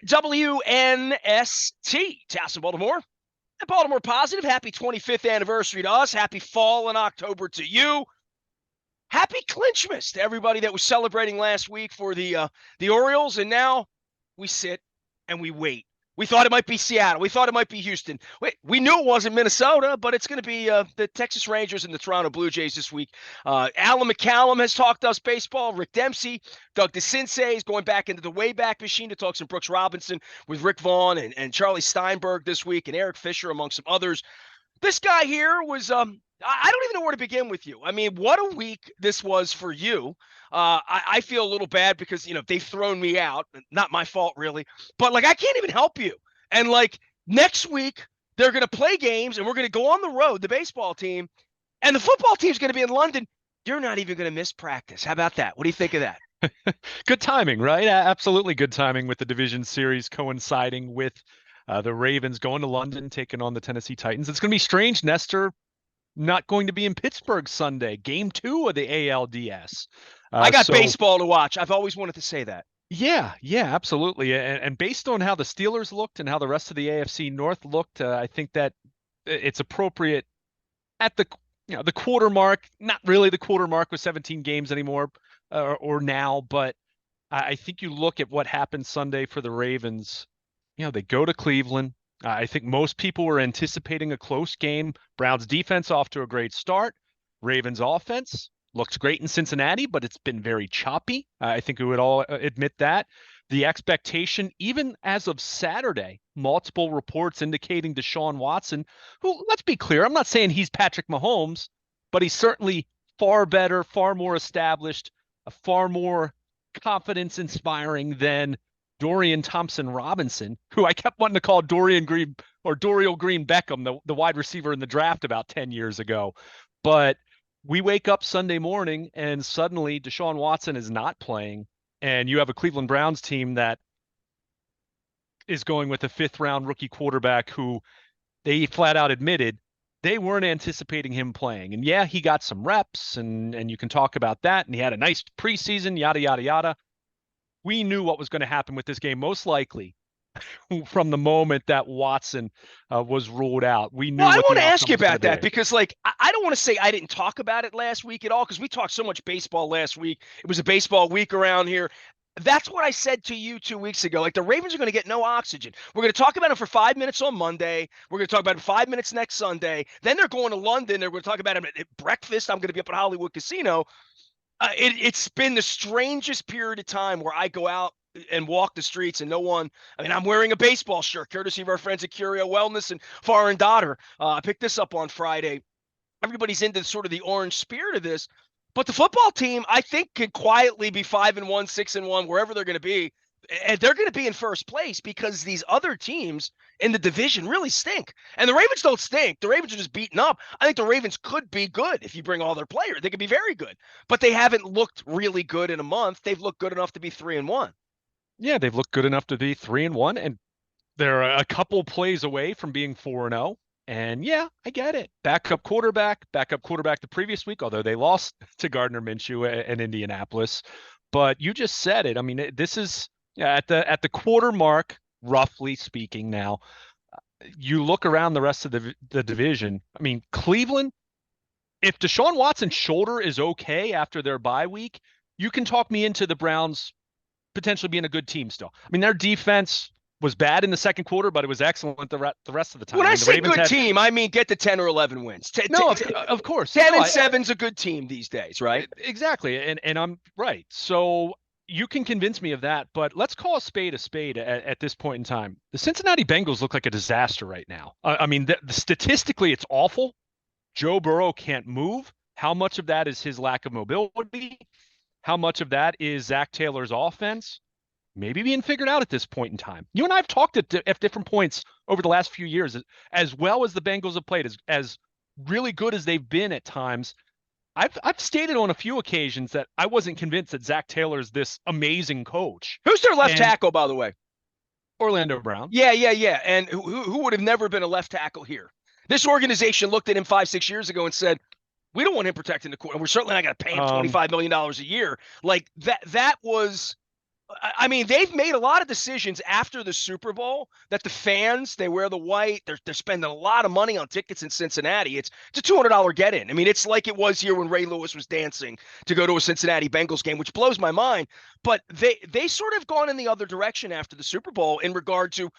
WNST, Towson, Baltimore. And Baltimore Positive, happy 25th anniversary to us. Happy fall and October to you. Happy Clinchmas to everybody that was celebrating last week for the Orioles. And now we sit and we wait. We thought it might be Seattle. We thought it might be Houston. We knew it wasn't Minnesota, but it's going to be the Texas Rangers and the Toronto Blue Jays this week. Alan McCallum has talked to us baseball. Rick Dempsey, Doug DeCinces is going back into the Wayback Machine to talk some Brooks Robinson with Rick Vaughn and Charlie Steinberg this week, and Eric Fisher among some others. This guy here was I don't even know where to begin with you. I mean, what a week this was for you. I feel a little bad because, they've thrown me out. Not my fault, really. But, I can't even help you. And, next week, they're going to play games, and we're going to go on the road, the baseball team, and the football team's going to be in London. You're not even going to miss practice. How about that? What do you think of that? Good timing, right? Absolutely good timing with the division series coinciding with the Ravens going to London, taking on the Tennessee Titans. It's going to be strange, Nestor, not going to be in Pittsburgh Sunday, game 2 of the ALDS. I got baseball to watch. I've always wanted to say that. Yeah, absolutely. And based on how the Steelers looked and how the rest of the AFC North looked, I think that it's appropriate at the quarter mark. Not really the quarter mark with 17 games anymore or now, but I think you look at what happened Sunday for the Ravens. They go to Cleveland. I think most people were anticipating a close game. Browns defense off to a great start. Ravens offense looks great in Cincinnati, but it's been very choppy. I think we would all admit that. The expectation, even as of Saturday, multiple reports indicating Deshaun Watson, who, let's be clear, I'm not saying he's Patrick Mahomes, but he's certainly far better, far more established, far more confidence-inspiring than Dorian Thompson-Robinson, who I kept wanting to call Dorian Green or Dorial Green Beckham, the wide receiver in the draft about 10 years ago. But we wake up Sunday morning and suddenly Deshaun Watson is not playing, and you have a Cleveland Browns team that is going with a 5th-round rookie quarterback who they flat out admitted they weren't anticipating him playing. And yeah, he got some reps, and you can talk about that, and he had a nice preseason, yada, yada, yada. We knew what was going to happen with this game, most likely, from the moment that Watson was ruled out. We knew. Well, I want to ask you about that because, I don't want to say I didn't talk about it last week at all because we talked so much baseball last week. It was a baseball week around here. That's what I said to you 2 weeks ago. The Ravens are going to get no oxygen. We're going to talk about it for 5 minutes on Monday. We're going to talk about it 5 minutes next Sunday. Then they're going to London. They're going to talk about it at breakfast. I'm going to be up at Hollywood Casino. It's been the strangest period of time where I go out and walk the streets and no one, I'm wearing a baseball shirt, courtesy of our friends at Curio Wellness and Foreign Daughter. I picked this up on Friday. Everybody's into sort of the orange spirit of this, but the football team, I think, can quietly be 5-1, 6-1, wherever they're going to be. And they're going to be in first place because these other teams in the division really stink. And the Ravens don't stink. The Ravens are just beaten up. I think the Ravens could be good if you bring all their players. They could be very good. But they haven't looked really good in a month. They've looked good enough to be 3-1. Yeah, they've looked good enough to be 3-1, and they're a couple plays away from being 4-0. And yeah, I get it. Backup quarterback the previous week, although they lost to Gardner Minshew in Indianapolis. But you just said it. This is at the quarter mark, roughly speaking. Now, you look around the rest of the division. Cleveland, if Deshaun Watson's shoulder is okay after their bye week, you can talk me into the Browns potentially being a good team still. Their defense was bad in the second quarter, but it was excellent the rest of the time. When I say good team, I mean get to 10 or 11 wins. Of course. 10 and 7's a good team these days, right? Exactly, and I'm right. So you can convince me of that, but let's call a spade at this point in time. The Cincinnati Bengals look like a disaster right now. Statistically, it's awful. Joe Burrow can't move. How much of that is his lack of mobility? How much of that is Zach Taylor's offense? Maybe being figured out at this point in time. You and I have talked at different points over the last few years, as well as the Bengals have played, as really good as they've been at times. I've stated on a few occasions that I wasn't convinced that Zach Taylor's this amazing coach. Who's their left tackle, by the way? Orlando Brown. Yeah. And who would have never been a left tackle here? This organization looked at him 5-6 years ago and said, we don't want him protecting the court, and we're certainly not going to pay him $25 million a year. That was I mean, they've made a lot of decisions after the Super Bowl that the fans, they wear the white. They're spending a lot of money on tickets in Cincinnati. It's a $200 get in. I mean, it's like it was here when Ray Lewis was dancing to go to a Cincinnati Bengals game, which blows my mind. But they sort of gone in the other direction after the Super Bowl in regard to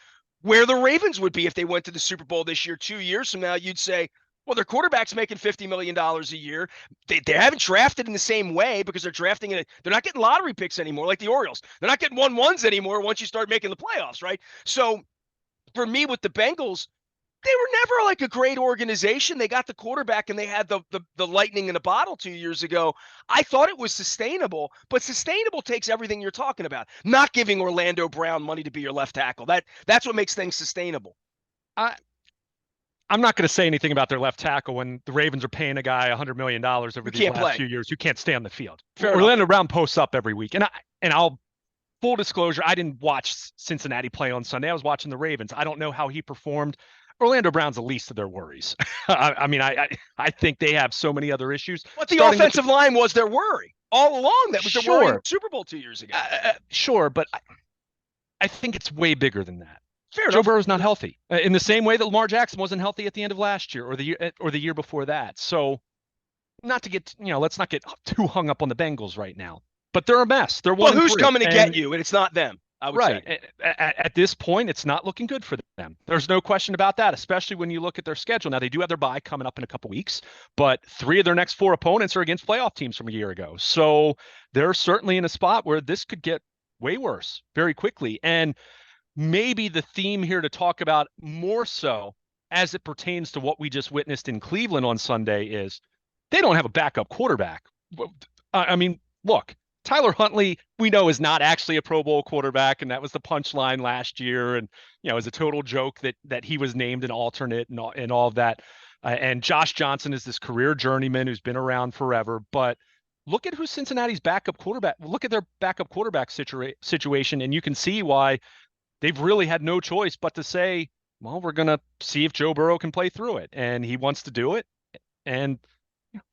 where the Ravens would be if they went to the Super Bowl this year. 2 years from now, you'd say, well, their quarterback's making $50 million a year. They haven't drafted in the same way because they're drafting it. They're not getting lottery picks anymore like the Orioles. They're not getting 1-1s anymore once you start making the playoffs, right? So for me with the Bengals, they were never like a great organization. They got the quarterback and they had the lightning in a bottle 2 years ago. I thought it was sustainable, but sustainable takes everything you're talking about. Not giving Orlando Brown money to be your left tackle. That's what makes things sustainable. I, I'm not going to say anything about their left tackle when the Ravens are paying a guy $100 million over these last few years who can't stay on the field. Orlando Brown posts up every week. And I'll full disclosure, I didn't watch Cincinnati play on Sunday. I was watching the Ravens. I don't know how he performed. Orlando Brown's the least of their worries. I think they have so many other issues. But the offensive line was their worry all along. That was their worry in the Super Bowl 2 years ago. Sure, but I think it's way bigger than that. Fair Joe Burrow's not healthy in the same way that Lamar Jackson wasn't healthy at the end of last year or the year before that. So not to get, let's not get too hung up on the Bengals right now, but they're a mess. They're one. Well, who's coming to get you? And it's not them. I would say. At this point, it's not looking good for them. There's no question about that, especially when you look at their schedule. Now, they do have their bye coming up in a couple weeks, but 3 of their next 4 opponents are against playoff teams from a year ago. So they're certainly in a spot where this could get way worse very quickly. And maybe the theme here to talk about more so as it pertains to what we just witnessed in Cleveland on Sunday is they don't have a backup quarterback. I mean, look, Tyler Huntley, we know, is not actually a Pro Bowl quarterback, and that was the punchline last year. And, it was a total joke that he was named an alternate and all of that. And Josh Johnson is this career journeyman who's been around forever. But look at who Cincinnati's backup quarterback. Look at their backup quarterback situation, and you can see why they've really had no choice but to say, well, we're going to see if Joe Burrow can play through it. And he wants to do it. And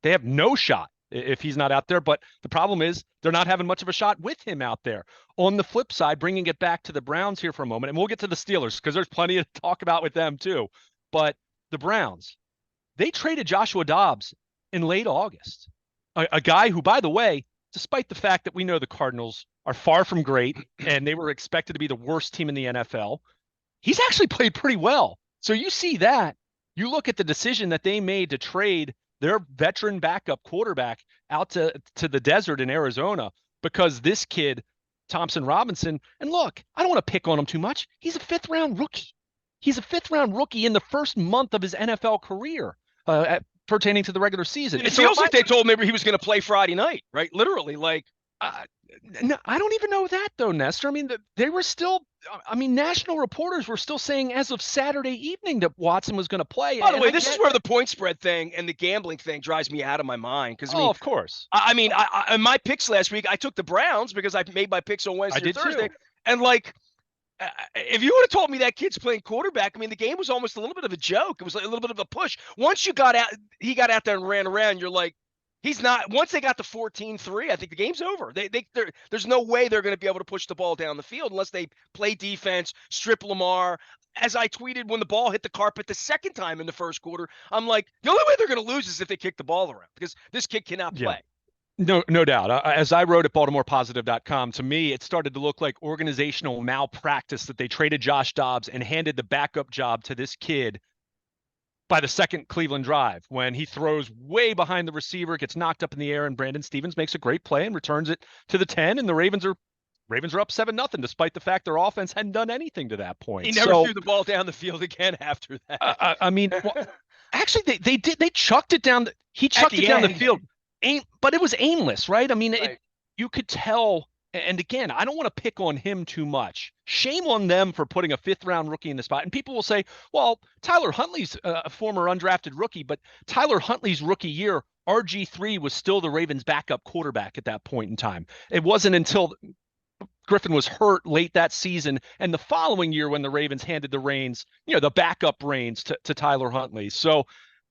they have no shot if he's not out there. But the problem is they're not having much of a shot with him out there. On the flip side, bringing it back to the Browns here for a moment, and we'll get to the Steelers because there's plenty to talk about with them too. But the Browns, they traded Joshua Dobbs in late August, a guy who, by the way, despite the fact that we know the Cardinals are far from great and they were expected to be the worst team in the NFL, he's actually played pretty well. So you see that. You look at the decision that they made to trade their veteran backup quarterback out to the desert in Arizona because this kid, Thompson Robinson, and look, I don't want to pick on him too much. He's a 5th-round rookie. He's a 5th-round rookie in the first month of his NFL career pertaining to the regular season. It feels like they told him he was going to play Friday night, right? Literally, like. No, I don't even know that though, Nestor. I mean, they were still. I mean, national reporters were still saying as of Saturday evening that Watson was going to play. By the way, this is where the point spread thing and the gambling thing drives me out of my mind. Because of course. I mean, in my picks last week, I took the Browns because I made my picks on Wednesday and Thursday, and like. If you would have told me that kid's playing quarterback, I mean, the game was almost a little bit of a joke. It was like a little bit of a push. Once he got out there and ran around, you're like, he's not. Once they got to 14-3, I think the game's over. There's no way they're going to be able to push the ball down the field unless they play defense, strip Lamar. As I tweeted when the ball hit the carpet the second time in the first quarter, I'm like, the only way they're going to lose is if they kick the ball around because this kid cannot play. No doubt. As I wrote at BaltimorePositive.com, to me, it started to look like organizational malpractice that they traded Josh Dobbs and handed the backup job to this kid by the second Cleveland drive when he throws way behind the receiver, gets knocked up in the air, and Brandon Stevens makes a great play and returns it to the 10, and the Ravens are up 7-0, despite the fact their offense hadn't done anything to that point. He never threw the ball down the field again after that. I mean, actually, they did. They chucked it down. He chucked it down the field. But it was aimless, right? I mean, right. You could tell. And again, I don't want to pick on him too much. Shame on them for putting a 5th-round rookie in the spot. And people will say, well, Tyler Huntley's a former undrafted rookie, but Tyler Huntley's rookie year, RG3 was still the Ravens' backup quarterback at that point in time. It wasn't until Griffin was hurt late that season and the following year when the Ravens handed the reins, the backup reins to Tyler Huntley. So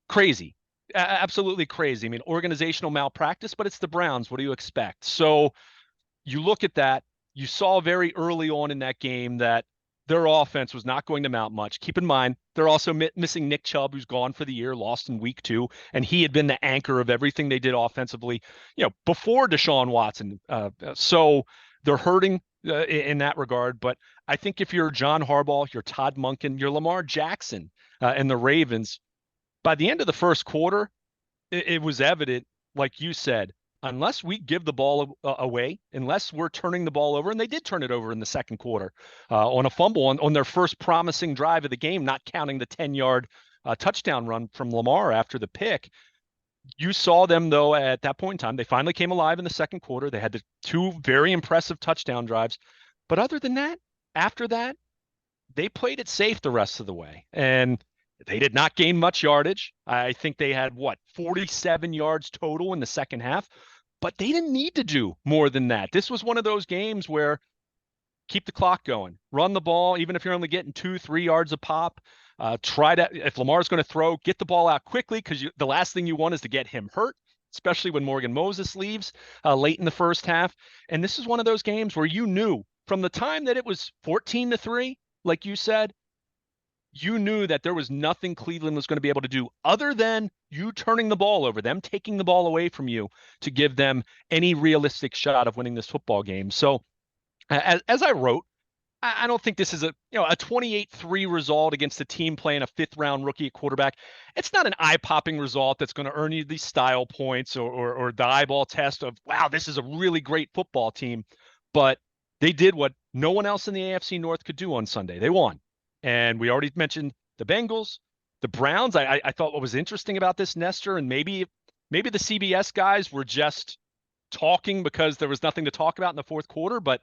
crazy. Absolutely crazy. I mean, organizational malpractice, but it's the Browns. What do you expect? So you look at that. you saw very early on in that game that their offense was not going to mount much. Keep in mind, they're also missing Nick Chubb, who's gone for the year, lost in week 2, and he had been the anchor of everything they did offensively, before Deshaun Watson. So they're hurting in that regard. But I think if you're John Harbaugh, you're Todd Monken, you're Lamar Jackson, and the Ravens, by the end of the first quarter, it was evident, like you said, unless we give the ball away, unless we're turning the ball over, and they did turn it over in the second quarter on a fumble on their first promising drive of the game, not counting the 10-yard touchdown run from Lamar after the pick. You saw them, though, at that point in time. They finally came alive in the second quarter. They had the 2 very impressive touchdown drives. But other than that, after that, they played it safe the rest of the way. And they did not gain much yardage. I think they had, 47 yards total in the second half, but they didn't need to do more than that. This was one of those games where keep the clock going, run the ball, even if you're only getting 2-3 yards a pop. Try to, if Lamar's going to throw, get the ball out quickly, because the last thing you want is to get him hurt, especially when Morgan Moses leaves late in the first half. And this is one of those games where you knew from the time that it was 14-3, like you said, you knew that there was nothing Cleveland was going to be able to do other than you turning the ball over, them taking the ball away from you to give them any realistic shot of winning this football game. So as I wrote, I don't think this is a 28-3 result against a team playing a 5th-round rookie at quarterback. It's not an eye-popping result that's going to earn you these style points or the eyeball test of, wow, this is a really great football team. But they did what no one else in the AFC North could do on Sunday. They won. And we already mentioned the Bengals, the Browns. I thought what was interesting about this, Nestor, and maybe the CBS guys were just talking because there was nothing to talk about in the fourth quarter, but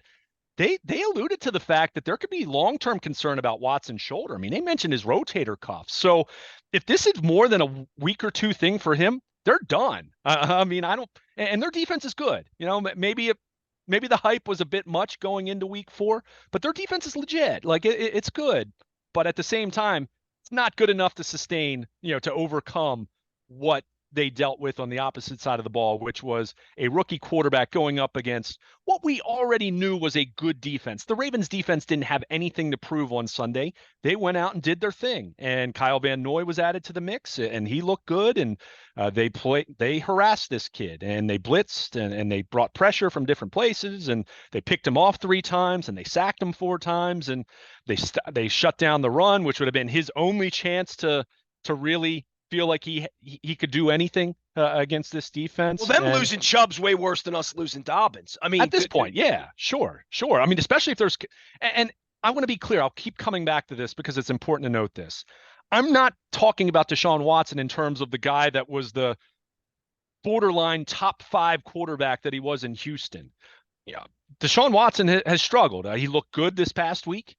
they alluded to the fact that there could be long-term concern about Watson's shoulder. I mean, they mentioned his rotator cuff. So if this is more than a week or 2 thing for him, they're done. I mean, I don't, and their defense is good. Maybe the hype was a bit much going into week 4, but their defense is legit. Like it's good, but at the same time, it's not good enough to sustain, to overcome what they dealt with on the opposite side of the ball, which was a rookie quarterback going up against what we already knew was a good defense. The Ravens defense didn't have anything to prove on Sunday. They went out and did their thing, and Kyle Van Noy was added to the mix, and he looked good, and they harassed this kid, and they blitzed, and they brought pressure from different places, and they picked him off 3 times, and they sacked him 4 times, and they shut down the run, which would have been his only chance to really feel like he could do anything against this defense. Well, them losing Chubb's way worse than us losing Dobbins. I mean, at this point, yeah, sure. I mean, especially if there's, and I want to be clear, I'll keep coming back to this because it's important to note this. I'm not talking about Deshaun Watson in terms of the guy that was the borderline top 5 quarterback that he was in Houston. Deshaun Watson has struggled. He looked good this past week,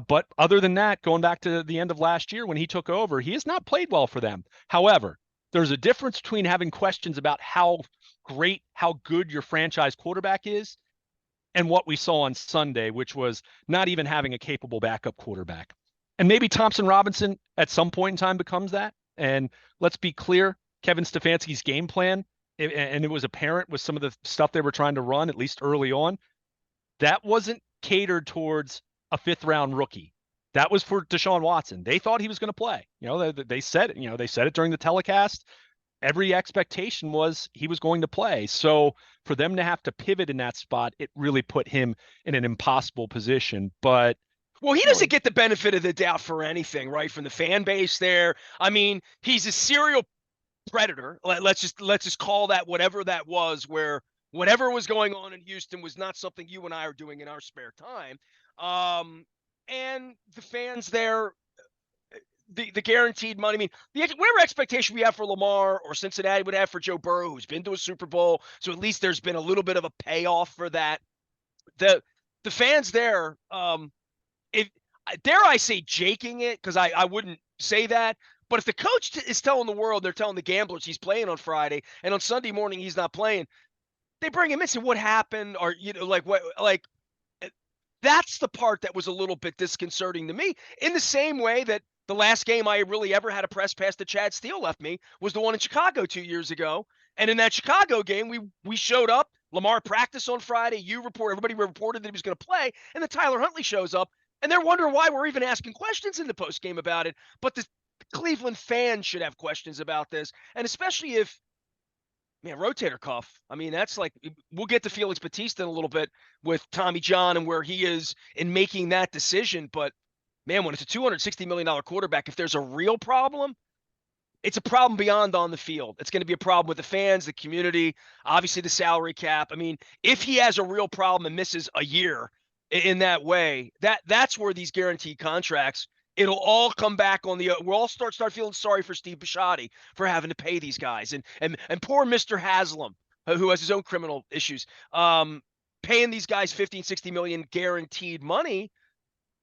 but other than that, going back to the end of last year when he took over, he has not played well for them. However, there's a difference between having questions about how good your franchise quarterback is and what we saw on Sunday, which was not even having a capable backup quarterback. And maybe Thompson Robinson at some point in time becomes that. And let's be clear, Kevin Stefanski's game plan, and it was apparent with some of the stuff they were trying to run, at least early on, that wasn't catered towards a 5th-round rookie. That was for Deshaun Watson. They thought he was going to play. They said it. They said it during the telecast. Every expectation was he was going to play. So for them to have to pivot in that spot, it really put him in an impossible position. But well, he doesn't get the benefit of the doubt for anything, right? From the fan base there. I mean, he's a serial predator. Let's just call that whatever that was, where whatever was going on in Houston was not something you and I are doing in our spare time. And the fans there, the guaranteed money. I mean, whatever expectation we have for Lamar or Cincinnati would have for Joe Burrow, who's been to a Super Bowl, so at least there's been a little bit of a payoff for that. The fans there, if dare I say, jaking it, because I wouldn't say that. But if the coach is telling the world, they're telling the gamblers he's playing on Friday, and on Sunday morning he's not playing, they bring him in and say, what happened? Or, that's the part that was a little bit disconcerting to me, in the same way that the last game I really ever had a press pass that Chad Steele left me was the one in Chicago 2 years ago. And in that Chicago game, we showed up, Lamar practiced on Friday. Everybody reported that he was going to play, and then Tyler Huntley shows up, and they're wondering why we're even asking questions in the post game about it. But the Cleveland fans should have questions about this, and especially if, man, rotator cuff. I mean, that's like, we'll get to Felix Batista in a little bit with Tommy John and where he is in making that decision. But man, when it's a $260 million quarterback, if there's a real problem, it's a problem beyond on the field. It's going to be a problem with the fans, the community, obviously the salary cap. I mean, if he has a real problem and misses a year in that way, that's where these guaranteed contracts, it'll all come back on the, we'll all start feeling sorry for Steve Bisciotti for having to pay these guys. And poor Mr. Haslam, who has his own criminal issues, paying these guys 15, 60 million guaranteed money.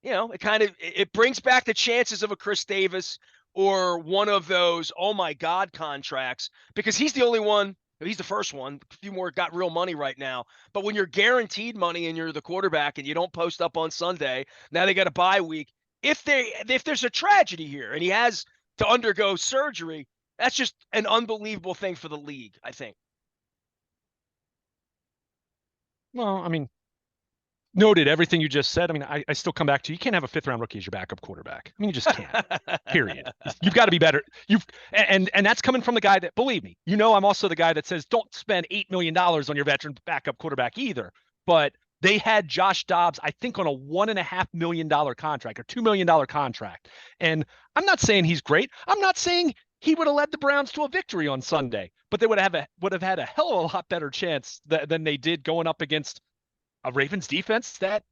It brings back the chances of a Chris Davis or one of those, oh my God, contracts, because he's the only one. He's the first one. A few more got real money right now. But when you're guaranteed money and you're the quarterback and you don't post up on Sunday, now they got a bye week. If there's a tragedy here and he has to undergo surgery, that's just an unbelievable thing for the league, I think. Well, I mean, noted everything you just said. I mean, I still come back to, you can't have a 5th-round rookie as your backup quarterback. I mean, you just can't. Period. You've got to be better. And that's coming from the guy that, believe me, I'm also the guy that says don't spend $8 million on your veteran backup quarterback either. But they had Josh Dobbs, I think, on a $1.5 million contract or $2 million contract. And I'm not saying he's great. I'm not saying he would have led the Browns to a victory on Sunday, but they would have had a hell of a lot better chance than they did going up against a Ravens defense that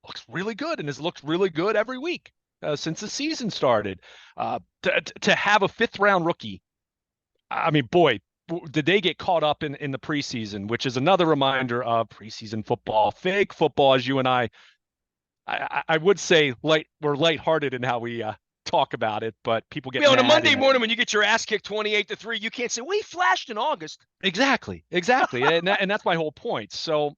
looks really good and has looked really good every week since the season started. To have a 5th-round rookie, I mean, boy, did they get caught up in the preseason, which is another reminder of preseason football, fake football, as you and I would say we're lighthearted in how we talk about it, but people get mad. On a Monday morning when you get your ass kicked 28-3, you can't say, well, he flashed in August. Exactly. and that's my whole point. So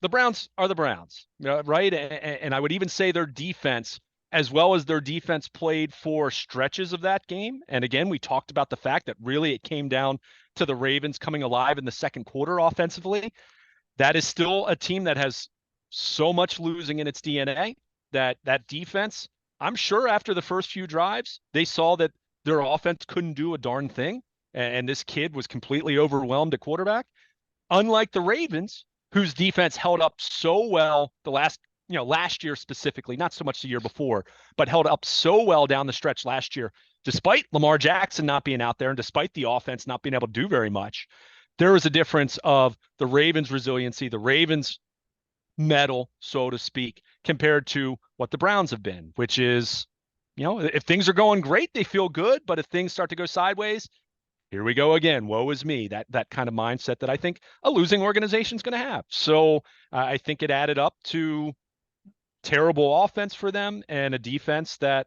the Browns are the Browns, right? And I would even say their defense, as well as their defense played for stretches of that game. And again, we talked about the fact that really it came down to the Ravens coming alive in the second quarter offensively. That is still a team that has so much losing in its DNA that defense, I'm sure after the first few drives, they saw that their offense couldn't do a darn thing. And this kid was completely overwhelmed at quarterback. Unlike the Ravens, whose defense held up so well the last year specifically, not so much the year before, but held up so well down the stretch last year, despite Lamar Jackson not being out there and despite the offense not being able to do very much. There was a difference of the Ravens' resiliency, the Ravens' mettle, so to speak, compared to what the Browns have been, which is, if things are going great, they feel good, but if things start to go sideways, here we go again. Woe is me. That kind of mindset that I think a losing organization is going to have. So I think it added up to terrible offense for them and a defense that,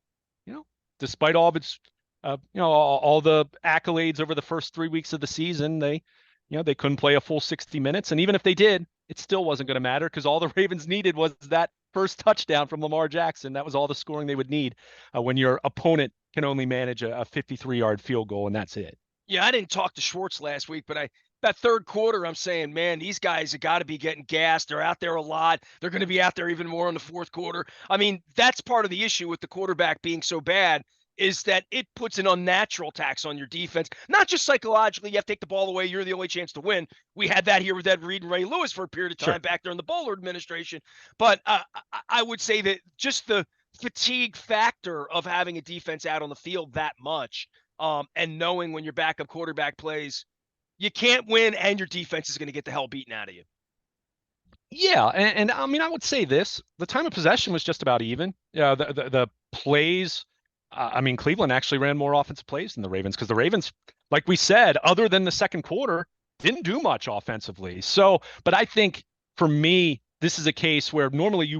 despite all of its, all the accolades over the first 3 weeks of the season, they couldn't play a full 60 minutes. And even if they did, it still wasn't going to matter because all the Ravens needed was that first touchdown from Lamar Jackson. That was all the scoring they would need when your opponent can only manage a 53-yard field goal, and that's it. Yeah, I didn't talk to Schwartz last week, but that third quarter, I'm saying, man, these guys have got to be getting gassed. They're out there a lot. They're going to be out there even more in the fourth quarter. I mean, that's part of the issue with the quarterback being so bad is that it puts an unnatural tax on your defense. Not just psychologically, you have to take the ball away. You're the only chance to win. We had that here with Ed Reed and Ray Lewis for a period of time back there in the Bowler administration. But I would say that just the fatigue factor of having a defense out on the field that much, and knowing when your backup quarterback plays, you can't win and your defense is going to get the hell beaten out of you. Yeah, and I mean, I would say this. The time of possession was just about even. Yeah, the plays, I mean, Cleveland actually ran more offensive plays than the Ravens because the Ravens, like we said, other than the second quarter, didn't do much offensively. So, but I think for me, this is a case where normally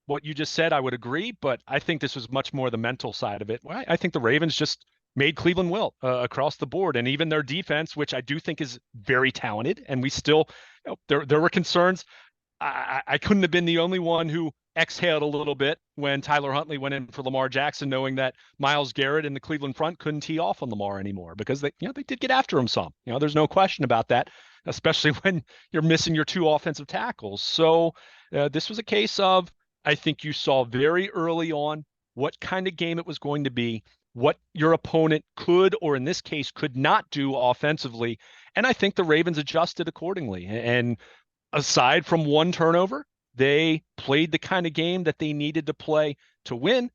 what you just said, I would agree, but I think this was much more the mental side of it. I think the Ravens just made Cleveland wilt across the board, and even their defense, which I do think is very talented, and we still, there were concerns. I couldn't have been the only one who exhaled a little bit when Tyler Huntley went in for Lamar Jackson, knowing that Myles Garrett and the Cleveland front couldn't tee off on Lamar anymore because they did get after him some. There's no question about that, especially when you're missing your two offensive tackles. So this was a case of, I think you saw very early on what kind of game it was going to be, what your opponent could, or in this case, could not do offensively. And I think the Ravens adjusted accordingly. And aside from one turnover, they played the kind of game that they needed to play to win.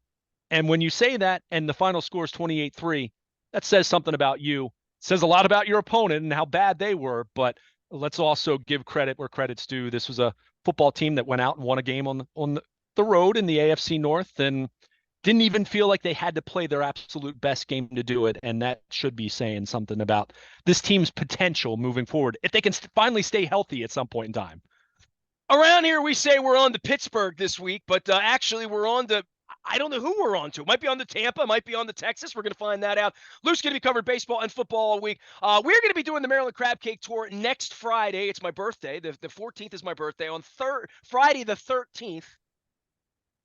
And when you say that and the final score is 28-3, that says something about you. It says a lot about your opponent and how bad they were, but let's also give credit where credit's due. This was a football team that went out and won a game on the road in the AFC North and didn't even feel like they had to play their absolute best game to do it. And that should be saying something about this team's potential moving forward if they can finally stay healthy at some point in time. Around here, we say we're on to Pittsburgh this week, but actually we're on to, I don't know who we're on to. Might be on the Tampa, might be on the Texas. We're going to find that out. Luke's going to be covering baseball and football all week. We're going to be doing the Maryland Crab Cake Tour next Friday. It's my birthday. The 14th is my birthday. On Friday the 13th,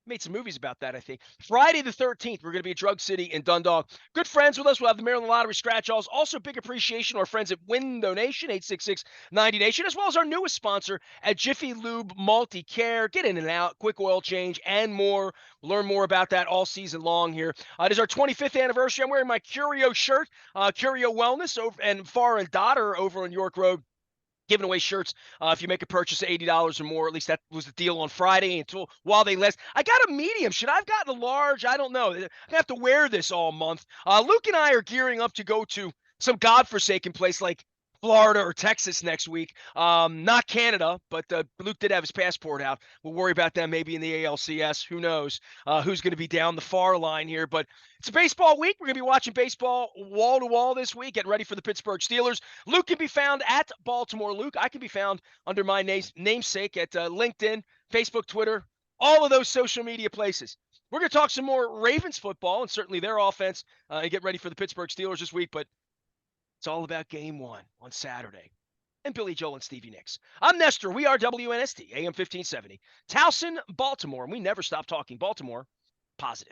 made some movies about that, I think. Friday the 13th, we're going to be at Drug City in Dundalk. Good friends with us. We'll have the Maryland Lottery scratch-offs. Also, big appreciation to our friends at Win Donation, 866-90Nation, as well as our newest sponsor at Jiffy Lube Multi-Care. Get in and out, quick oil change, and more. We'll learn more about that all season long here. It is our 25th anniversary. I'm wearing my Curio shirt, Curio Wellness, and Far and Daughter over on York Road. Giving away shirts if you make a purchase of $80 or more. At least that was the deal on Friday until while they last. I got a medium. Should I have gotten a large? I don't know. I have to wear this all month. Luke and I are gearing up to go to some godforsaken place like Florida or Texas next week. Not Canada, but Luke did have his passport out. We'll worry about them maybe in the ALCS. Who knows who's going to be down the far line here. But it's a baseball week. We're going to be watching baseball wall to wall this week, getting ready for the Pittsburgh Steelers. Luke can be found at Baltimore Luke. I can be found under my namesake at LinkedIn, Facebook, Twitter, all of those social media places. We're going to talk some more Ravens football and certainly their offense and get ready for the Pittsburgh Steelers this week. But it's all about game one on Saturday. And Billy Joel and Stevie Nicks. I'm Nestor. We are WNST, AM 1570. Towson, Baltimore. And we never stop talking Baltimore positive.